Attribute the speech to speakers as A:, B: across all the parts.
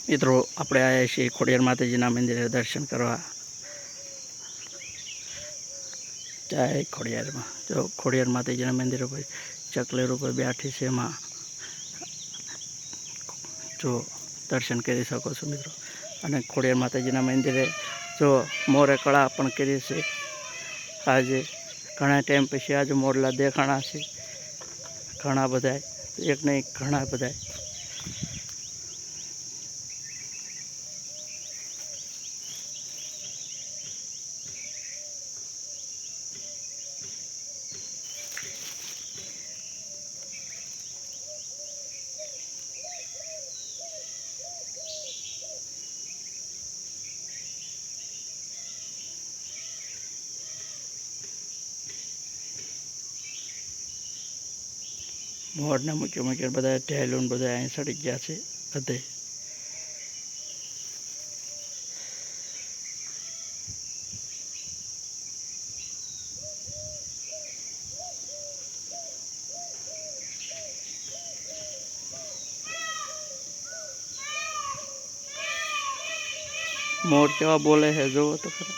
A: મિત્રો આપણે આવ્યા છીએ ખોડિયાર માતાજીના મંદિરે દર્શન કરવા। જય ખોડિયારમાં। જો ખોડિયાર માતાજીના મંદિર ઉપર ચકલેર ઉપર બેઠી છે એમાં જો દર્શન કરી શકો છો મિત્રો। અને ખોડિયાર માતાજીના મંદિરે જો મોરે કળા પણ કરી છે। આજે ઘણા ટાઈમ પછી આજે મોરલા દેખાણા છે, ઘણા બધા, એક નહીં ઘણા બધા। મોરના મૂક્યો મૂક્યો બધા ઢેલું બધા અહીં સડી ગયા છે બધે। मोर केवा बोले है जो तो खरा।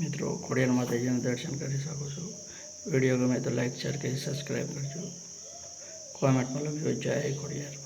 A: मित्रों खोडियार माताजीना दर्शन कर सको छो। वीडियो गमे तो लाइक शेर कर सब्सक्राइब करजो। कॉमेंट में लखजो जय खोडियार।